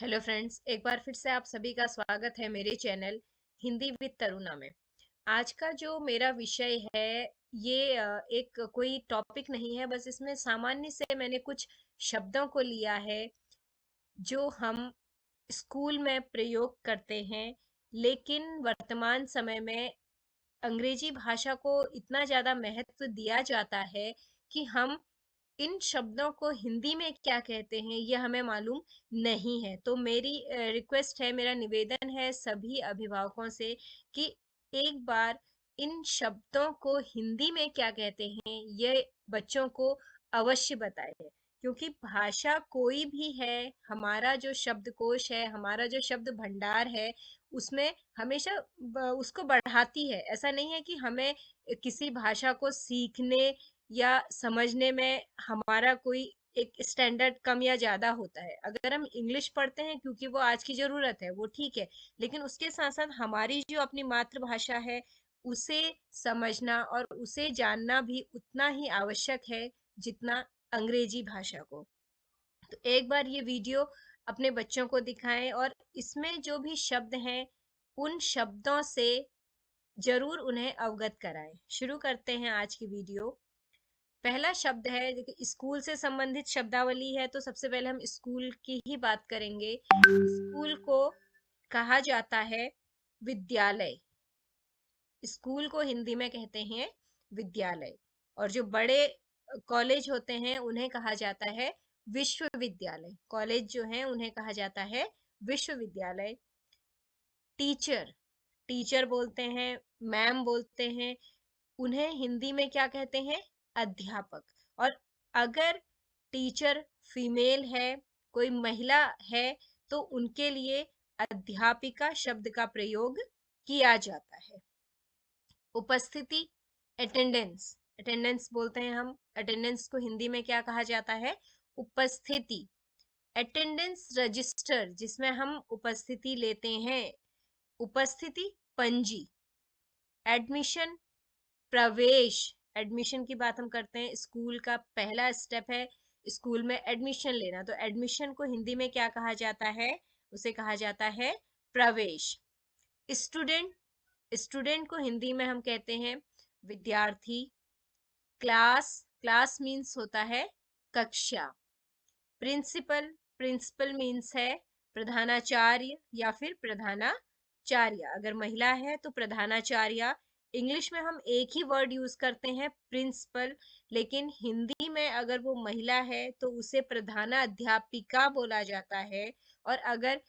Hello friends, एक बार फिर से आप सभी का स्वागत है मेरे चैनल हिंदी विद तरुणा में। आज का जो मेरा विषय है ये एक कोई टॉपिक नहीं है, बस इसमें सामान्य से मैंने कुछ शब्दों को लिया है जो हम स्कूल में प्रयोग करते हैं, लेकिन वर्तमान समय में अंग्रेजी भाषा को इतना ज़्यादा महत्व दिया जाता है कि हम इन शब्दों को हिंदी में क्या कहते हैं ये हमें मालूम नहीं है। तो मेरी रिक्वेस्ट है, मेरा निवेदन है सभी अभिभावकों से कि एक बार इन शब्दों को हिंदी में क्या कहते हैं ये बच्चों को अवश्य बताएं, क्योंकि भाषा कोई भी है, हमारा जो शब्दकोश है, हमारा जो शब्द भंडार है, उसमें हमेशा उसको बढ़ाती है। ऐसा नहीं है कि हमें किसी भाषा को सीखने या समझने में हमारा कोई एक स्टैंडर्ड कम या ज्यादा होता है। अगर हम इंग्लिश पढ़ते हैं क्योंकि वो आज की जरूरत है, वो ठीक है, लेकिन उसके साथ साथ हमारी जो अपनी मातृभाषा है उसे समझना और उसे जानना भी उतना ही आवश्यक है जितना अंग्रेजी भाषा को। तो एक बार ये वीडियो अपने बच्चों को दिखाएं और इसमें जो भी शब्द हैं उन शब्दों से जरूर उन्हें अवगत कराएं। शुरू करते हैं आज की वीडियो। पहला शब्द है, देखिए स्कूल से संबंधित शब्दावली है, तो सबसे पहले हम स्कूल की ही बात करेंगे। स्कूल को कहा जाता है विद्यालय। स्कूल को हिंदी में कहते हैं विद्यालय। और जो बड़े कॉलेज होते हैं उन्हें कहा जाता है विश्वविद्यालय। कॉलेज जो है उन्हें कहा जाता है विश्वविद्यालय। टीचर, टीचर बोलते हैं, मैम बोलते हैं, उन्हें हिंदी में क्या कहते हैं? अध्यापक। और अगर टीचर फीमेल है, कोई महिला है, तो उनके लिए अध्यापिका शब्द का प्रयोग किया जाता है। उपस्थिति, अटेंडेंस, अटेंडेंस बोलते हैं हम। अटेंडेंस को हिंदी में क्या कहा जाता है? उपस्थिति। अटेंडेंस रजिस्टर, जिसमें हम उपस्थिति लेते हैं, उपस्थिति पंजी। एडमिशन, प्रवेश। एडमिशन की बात हम करते हैं, स्कूल का पहला स्टेप है स्कूल में एडमिशन लेना, तो एडमिशन को हिंदी में क्या कहा जाता है? उसे कहा जाता है प्रवेश। स्टूडेंट, स्टूडेंट को हिंदी में हम कहते हैं विद्यार्थी। क्लास, क्लास मीन्स होता है कक्षा। प्रिंसिपल, प्रिंसिपल मीन्स है प्रधानाचार्य या फिर प्रधानाचार्य। अगर महिला है तो प्रधानाचार्य। इंग्लिश में हम एक ही वर्ड यूज करते हैं प्रिंसिपल, लेकिन हिंदी में अगर वो महिला है तो उसे प्रधानाध्यापिका बोला जाता है। और अगर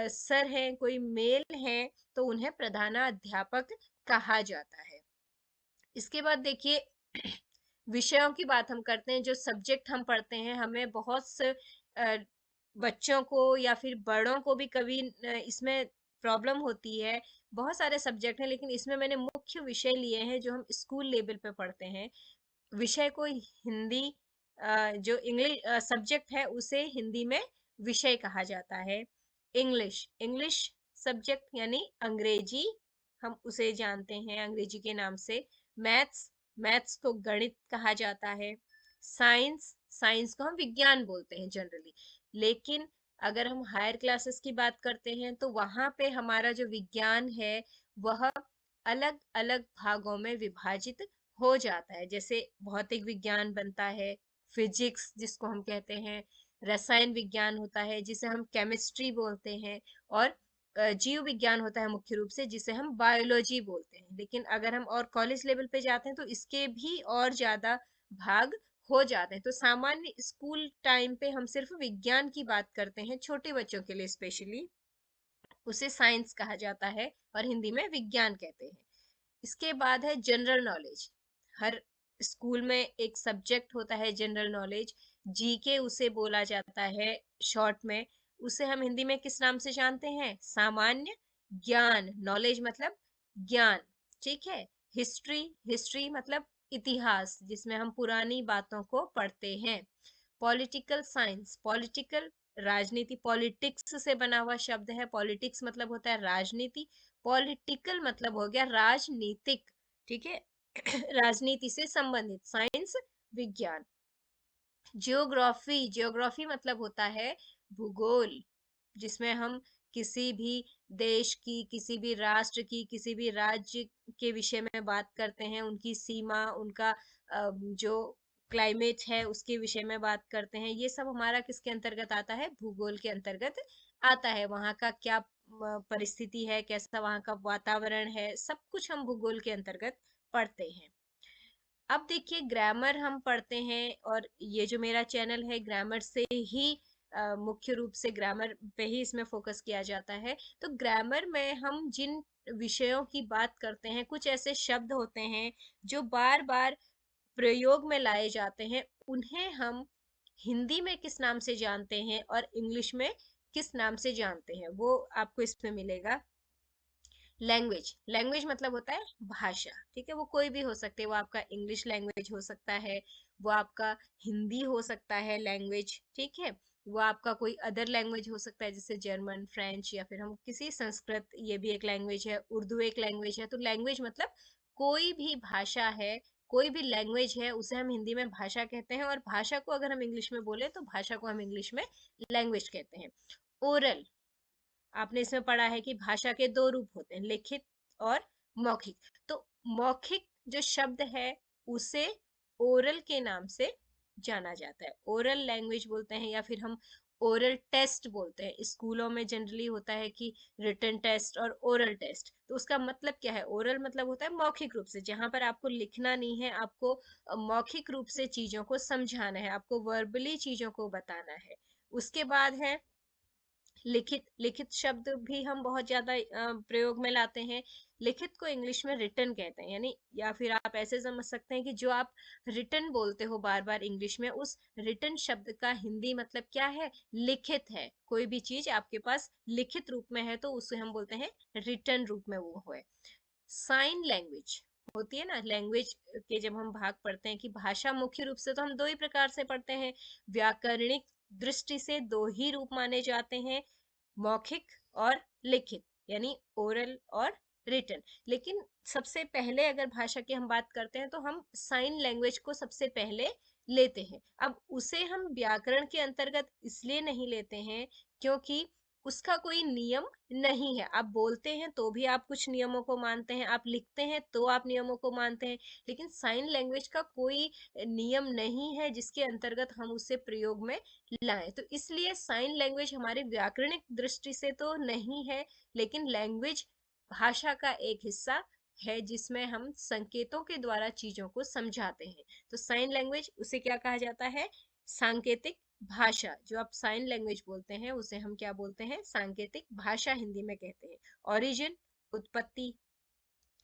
सर है, कोई मेल है, तो उन्हें प्रधानाध्यापक कहा जाता है। इसके बाद देखिए विषयों की बात हम करते हैं, जो सब्जेक्ट हम पढ़ते हैं। हमें बहुत से बच्चों को या फिर बड़ों को भी कभी इसमें प्रॉब्लम होती है। बहुत सारे सब्जेक्ट हैं, लेकिन इसमें मैंने मुख्य विषय लिए हैं जो हम स्कूल लेवल पे पढ़ते हैं। विषय को हिंदी जो इंग्लिश सब्जेक्ट है उसे हिंदी में विषय कहा जाता है। इंग्लिश, इंग्लिश सब्जेक्ट यानी अंग्रेजी, हम उसे जानते हैं अंग्रेजी के नाम से। मैथ्स, मैथ्स को गणित कहा जाता है। साइंस, साइंस को हम विज्ञान बोलते हैं जनरली, लेकिन अगर हम हायर क्लासेस की बात करते हैं तो वहां पे हमारा जो विज्ञान है वह अलग अलग भागों में विभाजित हो जाता है। जैसे भौतिक विज्ञान बनता है, फिजिक्स जिसको हम कहते हैं, रसायन विज्ञान होता है जिसे हम केमिस्ट्री बोलते हैं, और जीव विज्ञान होता है मुख्य रूप से, जिसे हम बायोलॉजी बोलते हैं। लेकिन अगर हम और कॉलेज लेवल पे जाते हैं तो इसके भी और ज्यादा भाग हो जाते हैं। तो सामान्य स्कूल टाइम पे हम सिर्फ विज्ञान की बात करते हैं, छोटे बच्चों के लिए स्पेशली उसे साइंस कहा जाता है और हिंदी में विज्ञान कहते हैं। इसके बाद है जनरल नॉलेज। हर स्कूल में एक सब्जेक्ट होता है जनरल नॉलेज, जीके उसे बोला जाता है शॉर्ट में। उसे हम हिंदी में किस नाम से जानते हैं? सामान्य ज्ञान। नॉलेज मतलब ज्ञान, ठीक है। हिस्ट्री, हिस्ट्री मतलब इतिहास, जिसमें हम पुरानी बातों को पढ़ते हैं। पॉलिटिकल साइंस, पॉलिटिकल राजनीति, पॉलिटिक्स से बना हुआ शब्द है। पॉलिटिक्स मतलब होता है राजनीति, पॉलिटिकल मतलब हो गया राजनीतिक, ठीक है। राजनीति से संबंधित साइंस, विज्ञान। जियोग्राफी, जियोग्राफी मतलब होता है भूगोल। जिसमें हम किसी भी देश की, किसी भी राष्ट्र की, किसी भी राज्य के विषय में बात करते हैं, उनकी सीमा, उनका जो क्लाइमेट है उसके विषय में बात करते हैं। ये सब हमारा किसके अंतर्गत आता है? भूगोल के अंतर्गत आता है। वहाँ का क्या परिस्थिति है, कैसा वहाँ का वातावरण है, सब कुछ हम भूगोल के अंतर्गत पढ़ते हैं। अब देखिए, ग्रामर हम पढ़ते हैं, और ये जो मेरा चैनल है ग्रामर से ही मुख्य रूप से ग्रामर पे ही इसमें फोकस किया जाता है। तो ग्रामर में हम जिन विषयों की बात करते हैं, कुछ ऐसे शब्द होते हैं जो बार बार प्रयोग में लाए जाते हैं, उन्हें हम हिंदी में किस नाम से जानते हैं और इंग्लिश में किस नाम से जानते हैं, वो आपको इसमें मिलेगा। लैंग्वेज, लैंग्वेज मतलब होता है भाषा, ठीक है। वो कोई भी हो सकती है, वो आपका इंग्लिश लैंग्वेज हो सकता है, वो आपका हिंदी हो सकता है लैंग्वेज, ठीक है। वो आपका कोई अदर लैंग्वेज हो सकता है, जैसे जर्मन, फ्रेंच, या फिर हम किसी संस्कृत, ये भी एक लैंग्वेज है, उर्दू एक लैंग्वेज है। तो लैंग्वेज मतलब कोई भी भाषा है, कोई भी लैंग्वेज है, उसे हम हिंदी में भाषा कहते हैं, और भाषा को अगर हम इंग्लिश में बोले तो भाषा को हम इंग्लिश में लैंग्वेज कहते हैं। ओरल, आपने इसमें पढ़ा है कि भाषा के दो रूप होते हैं, लिखित और मौखिक। तो मौखिक जो शब्द है उसे ओरल के नाम से जाना जाता है, ओरल लैंग्वेज बोलते हैं, या फिर हम ओरल टेस्ट बोलते हैं। स्कूलों में जनरली होता है कि रिटन टेस्ट और ओरल टेस्ट। तो उसका मतलब क्या है? ओरल मतलब होता है मौखिक रूप से, जहां पर आपको लिखना नहीं है, आपको मौखिक रूप से चीजों को समझाना है, आपको वर्बली चीजों को बताना है। उसके बाद है लिखित, लिखित शब्द भी हम बहुत ज्यादा प्रयोग में लाते हैं। लिखित को इंग्लिश में रिटन कहते हैं, यानी, या फिर आप ऐसे समझ सकते हैं कि जो आप रिटन बोलते हो बार बार इंग्लिश में, उस रिटन शब्द का हिंदी मतलब क्या है? लिखित है। कोई भी चीज आपके पास लिखित रूप में है तो उसे हम बोलते हैं रिटन रूप में वो है। साइन लैंग्वेज होती है ना, लैंग्वेज के जब हम भाग पढ़ते हैं कि भाषा मुख्य रूप से तो हम दो ही प्रकार से पढ़ते हैं, व्याकरणिक दृष्टि से दो ही रूप माने जाते हैं, मौखिक और लिखित, यानी ओरल और रिटन। लेकिन सबसे पहले अगर भाषा की हम बात करते हैं तो हम साइन लैंग्वेज को सबसे पहले लेते हैं। अब उसे हम व्याकरण के अंतर्गत इसलिए नहीं लेते हैं क्योंकि उसका कोई नियम नहीं है। आप बोलते हैं तो भी आप कुछ नियमों को मानते हैं, आप लिखते हैं तो आप नियमों को मानते हैं, लेकिन साइन लैंग्वेज का कोई नियम नहीं है जिसके अंतर्गत हम उसे प्रयोग में लाएं। तो इसलिए साइन लैंग्वेज हमारे व्याकरणिक दृष्टि से तो नहीं है, लेकिन लैंग्वेज भाषा का एक हिस्सा है जिसमें हम संकेतों के द्वारा चीजों को समझाते हैं। तो साइन लैंग्वेज, उसे क्या कहा जाता है? सांकेतिक भाषा। जो आप साइन लैंग्वेज बोलते हैं उसे हम क्या बोलते हैं? सांकेतिक भाषा हिंदी में कहते हैं। ओरिजिन, उत्पत्ति,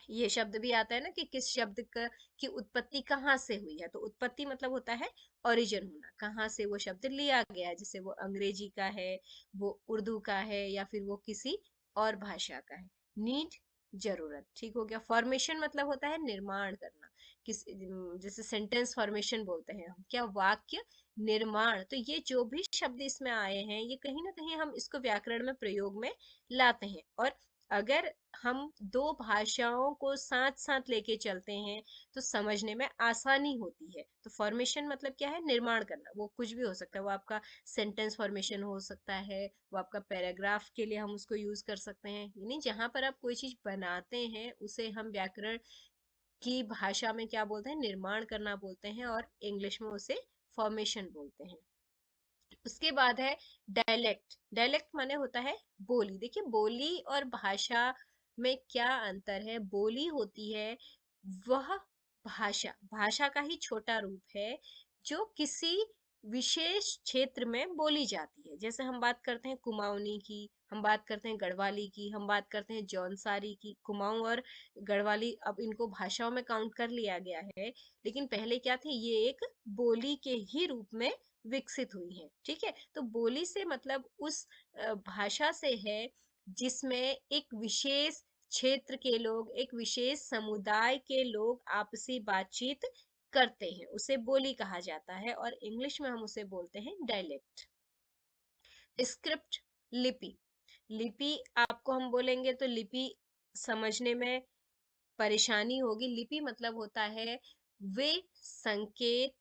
ये शब्द भी आता है ना कि किस शब्द की उत्पत्ति कहाँ से हुई है। तो उत्पत्ति मतलब होता है ओरिजिन होना, कहाँ से वो शब्द लिया गया है, जैसे वो अंग्रेजी का है, वो उर्दू का है, या फिर वो किसी और भाषा का है। नीड, जरूरत, ठीक हो गया। फॉर्मेशन मतलब होता है निर्माण करना, किस, जैसे सेंटेंस फॉर्मेशन बोलते हैं हम, क्या, वाक्य निर्माण। तो ये जो भी शब्द इसमें आए हैं, ये कहीं ना कहीं हम इसको व्याकरण में प्रयोग में लाते हैं। और अगर हम दो भाषाओं को साथ साथ लेके चलते हैं तो समझने में आसानी होती है। तो फॉर्मेशन मतलब क्या है? निर्माण करना। वो कुछ भी हो सकता है, वो आपका सेंटेंस फॉर्मेशन हो सकता है, वो आपका पैराग्राफ के लिए हम उसको यूज कर सकते हैं, यानी जहां पर आप कोई चीज बनाते हैं उसे हम व्याकरण की भाषा में क्या बोलते हैं? निर्माण करना बोलते हैं, और इंग्लिश में उसे फॉर्मेशन बोलते हैं। उसके बाद है डायलेक्ट। डायलेक्ट माने होता है बोली। देखिए, बोली और भाषा में क्या अंतर है? बोली होती है वह भाषा, भाषा का ही छोटा रूप है जो किसी विशेष क्षेत्र में बोली जाती है। जैसे हम बात करते हैं कुमाऊनी की, हम बात करते हैं गढ़वाली की, हम बात करते हैं जौनसारी की। कुमाऊं और गढ़वाली अब इनको भाषाओं में काउंट कर लिया गया है, लेकिन पहले क्या थे? ये एक बोली के ही रूप में विकसित हुई है, ठीक है। तो बोली से मतलब उस भाषा से है जिसमें एक विशेष क्षेत्र के लोग, एक विशेष समुदाय के लोग आपसी बातचीत करते हैं, उसे बोली कहा जाता है, और इंग्लिश में हम उसे बोलते हैं डायलेक्ट। स्क्रिप्ट, लिपि। लिपि आपको हम बोलेंगे तो लिपि समझने में परेशानी होगी। लिपि मतलब होता है वे संकेत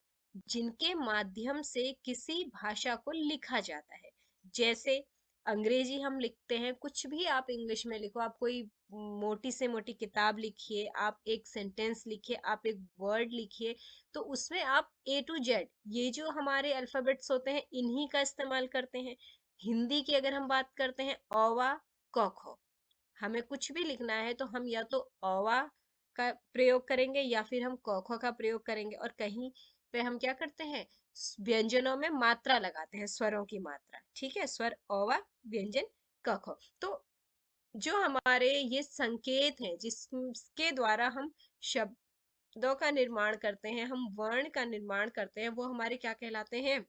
जिनके माध्यम से किसी भाषा को लिखा जाता है। जैसे अंग्रेजी हम लिखते हैं, कुछ भी आप इंग्लिश में लिखो, आप कोई मोटी से मोटी किताब लिखिए, आप एक सेंटेंस लिखिए, आप एक वर्ड लिखिए, तो उसमें आप A to Z ये जो हमारे अल्फाबेट्स होते हैं इन्हीं का इस्तेमाल करते हैं। हिंदी की अगर हम बात करते हैं, औवा क ख, हमें कुछ भी लिखना है तो हम या तो औवा का प्रयोग करेंगे या फिर हम क ख का प्रयोग करेंगे, और कहीं पे हम क्या करते हैं, व्यंजनों में मात्रा लगाते हैं, स्वरों की मात्रा, ठीक है, स्वर औवा व्यंजन क ख। तो जो हमारे ये संकेत हैं जिसके द्वारा हम शब्दों का निर्माण करते हैं, हम वर्ण का निर्माण करते हैं, वो हमारे क्या कहलाते हैं,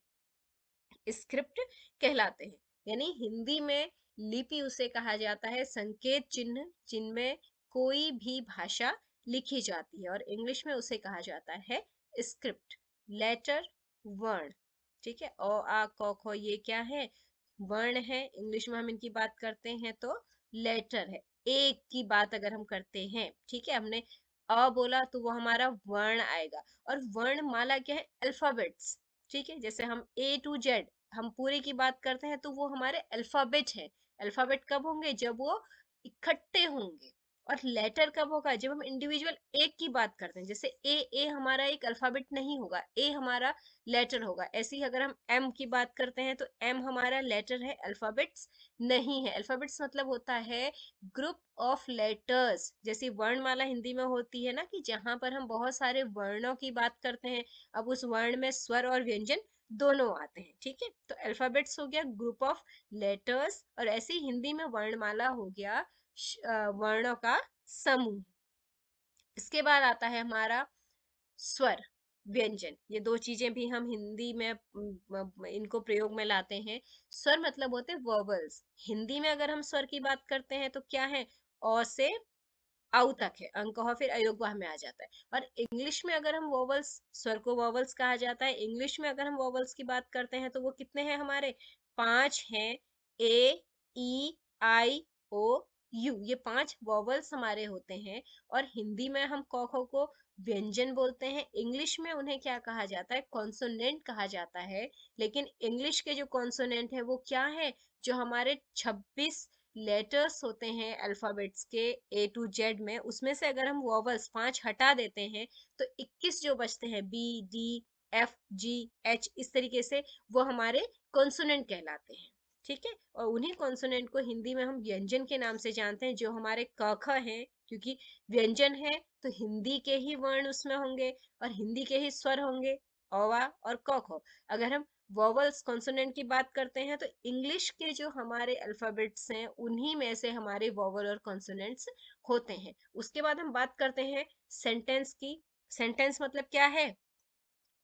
स्क्रिप्ट कहलाते हैं। यानी हिंदी में लिपि उसे कहा जाता है, संकेत चिन्ह जिनमें कोई भी भाषा लिखी जाती है, और इंग्लिश में उसे कहा जाता है स्क्रिप्ट, लेटर, वर्ण, ठीक है। अ आ क ख ये क्या है, वर्ण है। इंग्लिश में हम इनकी बात करते हैं तो लेटर है। एक की बात अगर हम करते हैं, ठीक है, हमने अ बोला तो वो हमारा वर्ण आएगा, और वर्ण माला क्या है, अल्फाबेट्स, ठीक है। जैसे हम A to Z हम पूरे की बात करते हैं तो वो हमारे अल्फाबेट है। अल्फाबेट कब होंगे, जब वो इकट्ठे होंगे। और लेटर कब होगा, जब हम इंडिविजुअल एक की बात करते हैं। जैसे ए हमारा एक अल्फाबेट नहीं होगा, ए हमारा लेटर होगा। ऐसे ही अगर हम एम की बात करते हैं तो एम हमारा लेटर है, अल्फाबेट्स नहीं है। अल्फाबेट्स मतलब होता है ग्रुप ऑफ लेटर्स, जैसे वर्णमाला हिंदी में होती है ना, कि जहां पर हम बहुत सारे वर्णों की बात करते हैं, अब उस वर्ण में स्वर और व्यंजन दोनों आते हैं, ठीक है। तो अल्फाबेट्स हो गया ग्रुप ऑफ लेटर्स, और ऐसे ही हिंदी में वर्णमाला हो गया वर्णों का समूह। इसके बाद आता है हमारा स्वर, व्यंजन। ये दो चीजें भी हम हिंदी में इनको प्रयोग में लाते हैं। स्वर मतलब होते हैं वर्बल्स। हिंदी में अगर हम स्वर की बात करते हैं तो क्या है, अ से औ तक है, अंक फिर अयोगवाह में आ जाता है। और इंग्लिश में अगर हम वोवल्स, स्वर को वोवल्स कहा जाता है। इंग्लिश में अगर हम वोवल्स की बात करते हैं तो वो कितने हैं हमारे, 5 हैं। ए, ई, आई, ओ, यू, ये 5 वोवल्स हमारे होते हैं। और हिंदी में हम क ख को व्यंजन बोलते हैं। इंग्लिश में उन्हें क्या कहा जाता है, कॉन्सोनेंट कहा जाता है। लेकिन इंग्लिश के जो कॉन्सोनेंट है वो क्या है, जो हमारे 26 लेटर्स होते हैं अल्फाबेट्स के A to Z में, उसमें से अगर हम वॉवल्स 5 हटा देते हैं तो 21 जो बचते हैं, B, D, F, G, H, इस तरीके से वो हमारे कॉन्सोनेंट कहलाते हैं, ठीक है। और उन्हीं कॉन्सोनेंट को हिंदी में हम व्यंजन के नाम से जानते हैं, जो हमारे क ख हैं, क्योंकि व्यंजन है तो हिंदी के ही वर्ण उसमें होंगे और हिंदी के ही स्वर होंगे, औवा और क ख। अगर हम वोवल्स कॉन्सोनेंट की बात करते हैं तो इंग्लिश के जो हमारे अल्फाबेट्स हैं उन्हीं में से हमारे वोवल और कॉन्सोनेंट्स होते हैं। उसके बाद हम बात करते हैं सेंटेंस की। सेंटेंस मतलब क्या है,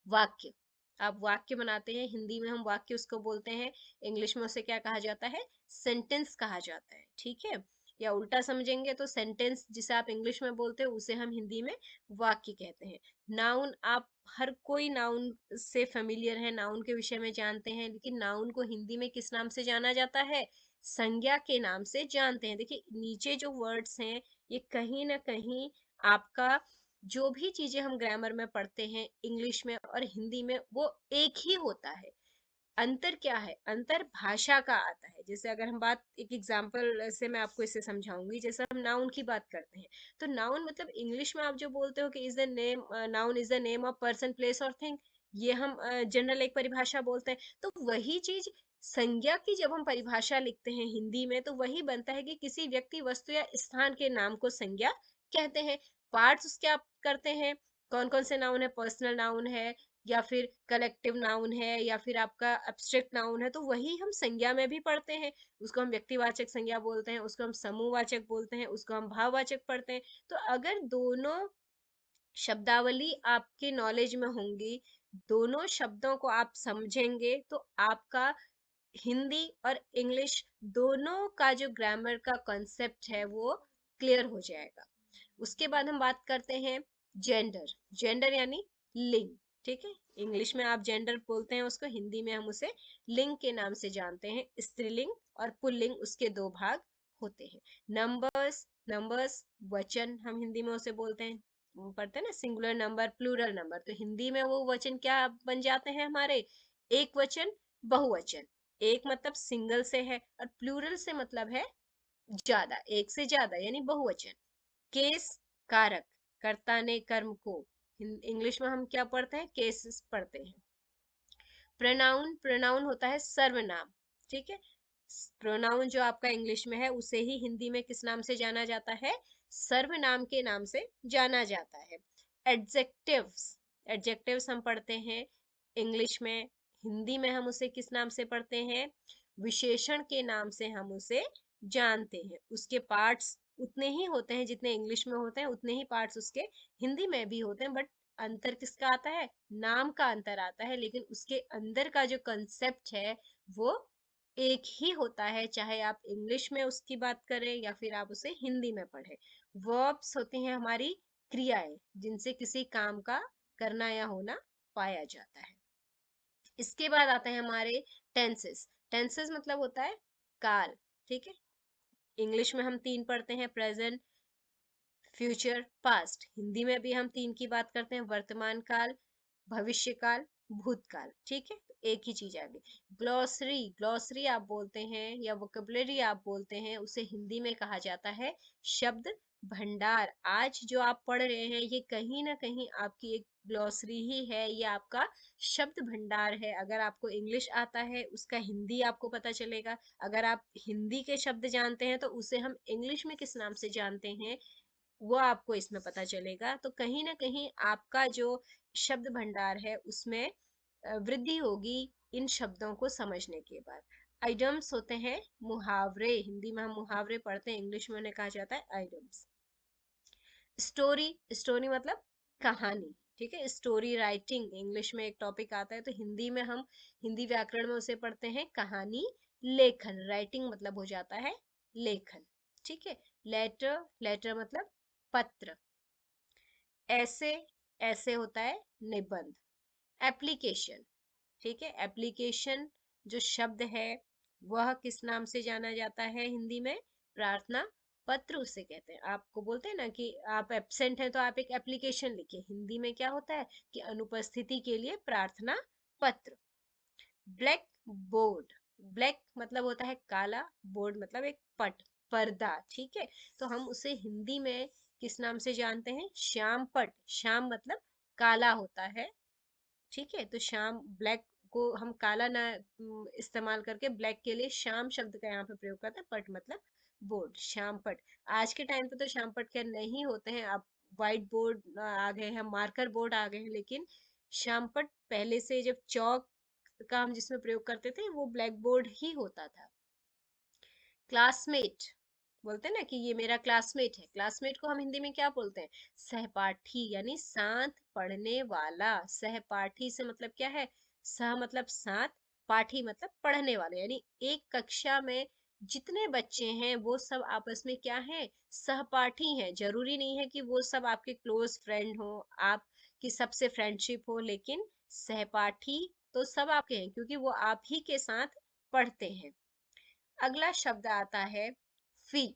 वाक्य। आप वाक्य बनाते हैं, हिंदी में हम वाक्य उसको बोलते हैं, इंग्लिश में उसे क्या कहा जाता है, सेंटेंस कहा जाता है, ठीक है। या उल्टा समझेंगे तो सेंटेंस जिसे आप इंग्लिश में बोलते हैं उसे हम हिंदी में वाक्य कहते हैं। नाउन, आप हर कोई नाउन से फेमिलियर है, नाउन के विषय में जानते हैं, लेकिन नाउन को हिंदी में किस नाम से जाना जाता है, संज्ञा के नाम से जानते हैं। देखिए नीचे जो वर्ड्स हैं ये कहीं ना कहीं आपका, जो भी चीजें हम ग्रामर में पढ़ते हैं इंग्लिश में और हिंदी में, वो एक ही होता है। अंतर क्या है, अंतर भाषा का आता है। जैसे अगर हम बात, एक एग्जांपल से मैं आपको इसे समझाऊंगी। जैसे हम नाउन की बात करते हैं तो नाउन मतलब इंग्लिश में आप जो बोलते हो कि is the name, noun is the name of person, place और थिंग, ये हम जनरल एक परिभाषा बोलते हैं। तो वही चीज संज्ञा की जब हम परिभाषा लिखते हैं हिंदी में तो वही बनता है कि किसी व्यक्ति, वस्तु या स्थान के नाम को संज्ञा कहते हैं। पार्ट्स उसके आप करते हैं, कौन कौन से नाउन है, पर्सनल नाउन है या फिर कलेक्टिव नाउन है या फिर आपका एब्स्ट्रैक्ट नाउन है, तो वही हम संज्ञा में भी पढ़ते हैं। उसको हम व्यक्तिवाचक संज्ञा बोलते हैं, उसको हम समूहवाचक बोलते हैं, उसको हम भाववाचक पढ़ते हैं। तो अगर दोनों शब्दावली आपके नॉलेज में होंगी, दोनों शब्दों को आप समझेंगे, तो आपका हिंदी और इंग्लिश दोनों का जो ग्रामर का कॉन्सेप्ट है वो क्लियर हो जाएगा। उसके बाद हम बात करते हैं जेंडर। जेंडर यानी लिंग, ठीक है। इंग्लिश में आप जेंडर बोलते हैं उसको, हिंदी में हम उसे लिंग के नाम से जानते हैं। स्त्रीलिंग और पुल्लिंग उसके दो भाग होते हैं। नंबर्स, नंबर्स वचन हम हिंदी में उसे बोलते हैं, वो पढ़ते हैं ना, सिंगुलर नंबर, प्लूरल नंबर। तो हिंदी में वो वचन क्या बन जाते हैं हमारे, एक वचन, बहुवचन। एक मतलब सिंगल से है और प्लूरल से मतलब है ज्यादा, एक से ज्यादा यानी बहुवचन। केस कारक, कर्ता ने कर्म को, इंग्लिश में हम क्या पढ़ते हैं, केसेस पढ़ते हैं। प्रोनाउन, प्रोनाउन होता है सर्वनाम, ठीक है। प्रोनाउन जो आपका इंग्लिश में है उसे ही हिंदी में किस नाम से जाना जाता है, सर्वनाम के नाम से जाना जाता है। एडजेक्टिव्स, एडजेक्टिव्स हम पढ़ते हैं इंग्लिश में, हिंदी में हम उसे किस नाम से पढ़ते हैं, विशेषण के नाम से हम उसे जानते हैं। उसके पार्ट्स उतने ही होते हैं जितने इंग्लिश में होते हैं, उतने ही पार्ट्स उसके हिंदी में भी होते हैं, बट अंतर किसका आता है, नाम का अंतर आता है, लेकिन उसके अंदर का जो कंसेप्ट है वो एक ही होता है, चाहे आप इंग्लिश में उसकी बात करें या फिर आप उसे हिंदी में पढ़ें। वर्ब्स होती हैं हमारी क्रियाएं, जिनसे किसी काम का करना या होना पाया जाता है। इसके बाद आते हैं हमारे टेंसेस। टेंसेस मतलब होता है काल, ठीक है। इंग्लिश में हम तीन पढ़ते हैं, प्रेजेंट, फ्यूचर, पास्ट। हिंदी में भी हम तीन की बात करते हैं, वर्तमान काल, भविष्य काल, भूतकाल, ठीक है। तो एक ही चीज आ गई। ग्लॉसरी, ग्लॉसरी आप बोलते हैं या वोकेबलरी आप बोलते हैं, उसे हिंदी में कहा जाता है शब्द भंडार। आज जो आप पढ़ रहे हैं ये कहीं ना कहीं आपकी एक ग्लॉसरी ही है, ये आपका शब्द भंडार है। अगर आपको इंग्लिश आता है उसका हिंदी आपको पता चलेगा, अगर आप हिंदी के शब्द जानते हैं तो उसे हम इंग्लिश में किस नाम से जानते हैं वो आपको इसमें पता चलेगा। तो कहीं ना कहीं आपका जो शब्द भंडार है उसमें वृद्धि होगी इन शब्दों को समझने के बाद। आइडम्स होते हैं मुहावरे, हिंदी में हम मुहावरे पढ़ते हैं, इंग्लिश में उन्हें कहा जाता है आइडम्स। स्टोरी, स्टोरी मतलब कहानी, ठीक है। स्टोरी राइटिंग इंग्लिश में एक टॉपिक आता है, तो हिंदी में हम हिंदी व्याकरण में उसे पढ़ते हैं कहानी लेखन। राइटिंग मतलब हो जाता है लेखन, ठीक है। लेटर, लेटर मतलब पत्र। ऐसे, ऐसे होता है निबंध। एप्लीकेशन, ठीक है। एप्लीकेशन जो शब्द है वह किस नाम से जाना जाता है हिंदी में, प्रार्थना पत्र उसे कहते हैं। आपको बोलते हैं ना कि आप एब्सेंट हैं तो आप एक एप्लीकेशन लिखिए, हिंदी में क्या होता है कि अनुपस्थिति के लिए प्रार्थना पत्र। ब्लैक बोर्ड, ब्लैक मतलब होता है काला, बोर्ड मतलब एक पट, पर्दा, ठीक है। तो हम उसे हिंदी में किस नाम से जानते हैं, श्याम पट। श्याम मतलब काला होता है, ठीक है। तो श्याम, ब्लैक को हम काला ना इस्तेमाल करके ब्लैक के लिए श्याम शब्द का यहाँ पे प्रयोग करते हैं। पट मतलब बोर्ड, श्याम पट। आज के टाइम पे तो श्याम पट खैर नहीं होते हैं, अब व्हाइट बोर्ड आ गए हैं, मार्कर बोर्ड आ गए हैं, लेकिन श्याम पट पहले से जब चौक का हम जिसमें प्रयोग करते थे वो ब्लैक बोर्ड ही होता था। क्लासमेट, बोलते हैं ना कि ये मेरा क्लासमेट है, क्लासमेट को हम हिंदी में क्या बोलते हैं, सहपाठी, यानी साथ पढ़ने वाला। सहपाठी से मतलब क्या है, सह मतलब साथ, पाठी मतलब पढ़ने वाले, यानी एक कक्षा में जितने बच्चे हैं वो सब आपस में क्या है, सहपाठी हैं। जरूरी नहीं है कि वो सब आपके क्लोज फ्रेंड हो, आपकी सबसे फ्रेंडशिप हो, लेकिन सहपाठी तो सब आपके हैं क्योंकि वो आप ही के साथ पढ़ते हैं। अगला शब्द आता है फी।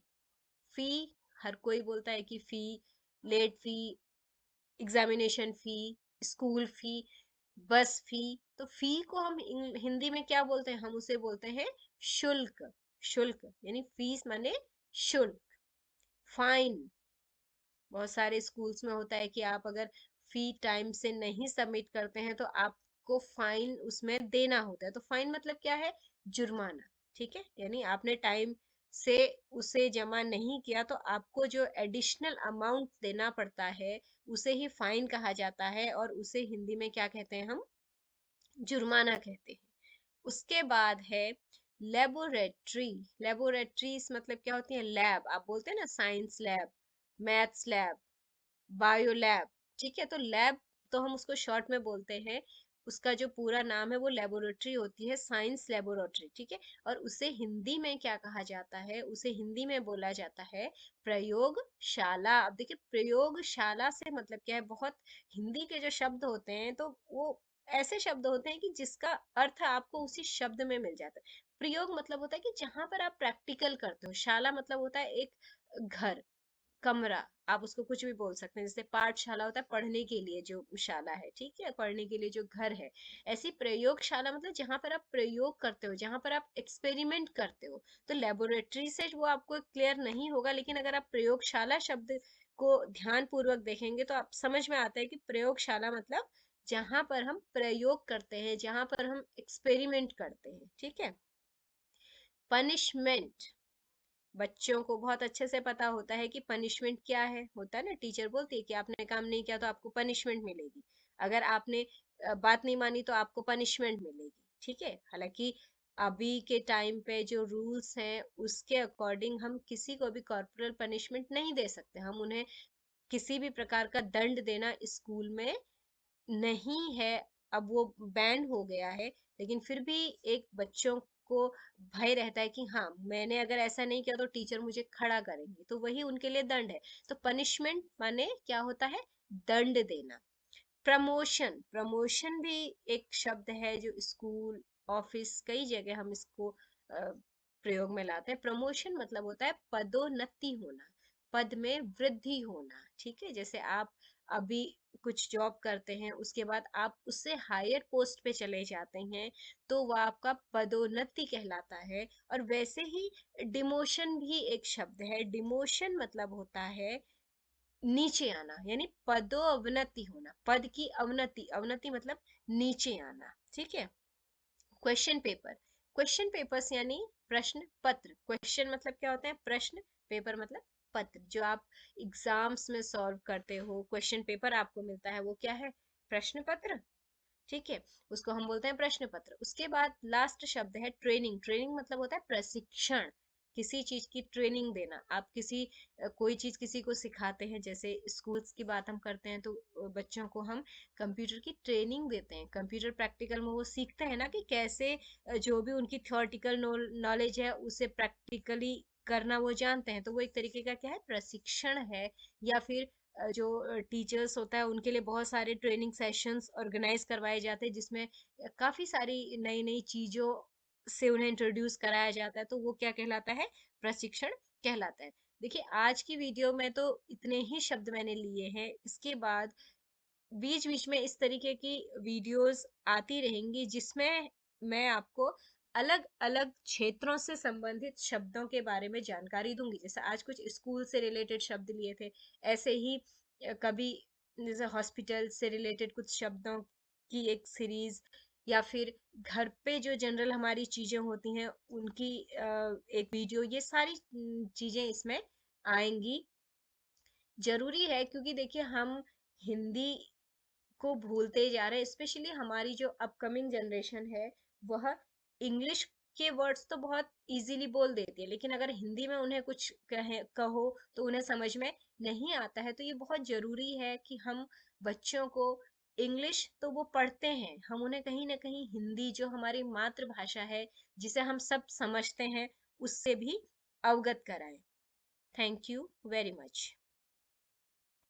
फी, हर कोई बोलता है कि fee, late fee, examination fee, school fee, bus fee. तो फी को हम हिंदी में क्या बोलते हैं, हम उसे बोलते हैं शुल्क। शुल्क यानी फीस माने शुल्क। फाइन, बहुत सारे स्कूल्स में होता है कि आप अगर फी टाइम से नहीं सबमिट करते हैं तो आपको फाइन उसमें देना होता है। तो फाइन मतलब क्या है, जुर्माना, ठीक है। यानी आपने टाइम से उसे जमा नहीं किया तो आपको जो एडिशनल अमाउंट देना पड़ता है उसे ही फाइन कहा जाता है, और उसे हिंदी में क्या कहते हैं हम, जुर्माना कहते हैं। उसके बाद है लेबोरेटरी। लेबोरेटरीज मतलब क्या होती है, लैब, आप बोलते हैं ना science lab, maths lab, bio lab, ठीक है। तो लैब तो हम उसको शॉर्ट में बोलते हैं, उसका जो पूरा नाम है वो लेबोरेटरी होती है, साइंस लेबोरेटरी, ठीक है। और उसे हिंदी में क्या कहा जाता है, उसे हिंदी में बोला जाता है प्रयोगशाला। अब देखिए प्रयोगशाला से मतलब क्या है, बहुत हिंदी के जो शब्द होते हैं तो वो ऐसे शब्द होते हैं कि जिसका अर्थ आपको उसी शब्द में मिल जाता है। प्रयोग मतलब होता है कि जहां पर आप प्रैक्टिकल करते हो, शाला मतलब होता है एक घर, कमरा, आप उसको कुछ भी बोल सकते हैं। जैसे पाठशाला होता है पढ़ने के लिए जो शाला है, ठीक है, पढ़ने के लिए जो घर है। ऐसी प्रयोगशाला मतलब जहां पर आप प्रयोग करते हो, जहां पर आप एक्सपेरिमेंट करते हो। तो लेबोरेटरी से वो आपको क्लियर नहीं होगा, लेकिन अगर आप प्रयोगशाला शब्द को ध्यान पूर्वक देखेंगे तो आप समझ में आता है कि प्रयोगशाला मतलब जहां पर हम प्रयोग करते हैं, जहां पर हम एक्सपेरिमेंट करते हैं, ठीक है। पनिशमेंट, बच्चों को बहुत अच्छे से पता होता है कि पनिशमेंट क्या है। होता है ना, टीचर बोलती है कि आपने काम नहीं किया तो आपको पनिशमेंट मिलेगी, अगर आपने बात नहीं मानी तो आपको पनिशमेंट मिलेगी, ठीक है। हालांकि अभी के टाइम पे जो रूल्स हैं उसके अकॉर्डिंग हम किसी को भी कॉर्पोरल पनिशमेंट नहीं दे सकते, हम उन्हें किसी भी प्रकार का दंड देना स्कूल में नहीं है। अब वो बैन हो गया है, लेकिन फिर भी एक बच्चों को भय रहता है कि हाँ, मैंने अगर ऐसा नहीं किया तो टीचर मुझे खड़ा करेंगे, तो वही उनके लिए दंड है। तो पनिशमेंट माने क्या होता है, दंड देना। प्रमोशन, प्रमोशन भी एक शब्द है जो स्कूल, ऑफिस, कई जगह हम इसको प्रयोग में लाते हैं। प्रमोशन मतलब होता है पदोन्नति होना, पद में वृद्धि होना, ठीक है। जैसे आप अभी कुछ जॉब करते हैं, उसके बाद आप उससे हायर पोस्ट पे चले जाते हैं, तो वह आपका पदोन्नति कहलाता है। और वैसे ही डिमोशन भी एक शब्द है। डिमोशन मतलब होता है नीचे आना, यानी पदोन्नति होना, पद की अवनति, अवनति मतलब नीचे आना, ठीक है। क्वेश्चन पेपर, क्वेश्चन पेपर्स यानी प्रश्न पत्र। क्वेश्चन मतलब क्या होता है, प्रश्न, पेपर मतलब पत्र, जो आप एग्जाम्स में सॉल्व करते हो। क्वेश्चन पेपर आपको मिलता है, वो क्या है, प्रश्न पत्र, ठीक है। उसको हम बोलते हैं प्रश्न पत्र। उसके बाद लास्ट शब्द है ट्रेनिंग। ट्रेनिंग मतलब होता है प्रशिक्षण, किसी चीज की ट्रेनिंग देना। आप किसी कोई चीज किसी को सिखाते हैं, जैसे स्कूल्स की बात हम करते हैं तो बच्चों को हम कंप्यूटर की ट्रेनिंग देते हैं। कंप्यूटर प्रैक्टिकल में वो सीखते हैं ना कि कैसे जो भी उनकी थियोरटिकल नॉलेज है उसे प्रैक्टिकली करना वो जानते हैं, तो वो एक तरीके का क्या है, प्रशिक्षण है। या फिर जो टीचर्स होता है उनके लिए बहुत सारे ट्रेनिंग सेशंस ऑर्गेनाइज करवाए जाते हैं, जिसमें काफी सारी नई नई चीजों से उन्हें इंट्रोड्यूस कराया जाता है, तो वो क्या कहलाता है, प्रशिक्षण कहलाता है। देखिए, आज की वीडियो में तो इतने ही शब्द मैंने लिए हैं। इसके बाद बीच बीच में इस तरीके की वीडियोस आती रहेंगी जिसमें मैं आपको अलग अलग क्षेत्रों से संबंधित शब्दों के बारे में जानकारी दूंगी। जैसे आज कुछ स्कूल से रिलेटेड शब्द लिए थे, ऐसे ही कभी जैसे हॉस्पिटल से रिलेटेड कुछ शब्दों की एक सीरीज, या फिर घर पे जो जनरल हमारी चीजें होती हैं उनकी एक वीडियो, ये सारी चीजें इसमें आएंगी। जरूरी है, क्योंकि देखिए हम हिंदी को भूलते जा रहे हैं। स्पेशली हमारी जो अपकमिंग जनरेशन है, वह इंग्लिश के वर्ड्स तो बहुत इजीली बोल देती है, लेकिन अगर हिंदी में उन्हें कुछ कहो तो उन्हें समझ में नहीं आता है। तो ये बहुत जरूरी है कि हम बच्चों को, इंग्लिश तो वो पढ़ते हैं, हम उन्हें कहीं ना कहीं हिंदी जो हमारी मातृभाषा है, जिसे हम सब समझते हैं, उससे भी अवगत कराएं। Thank you very much.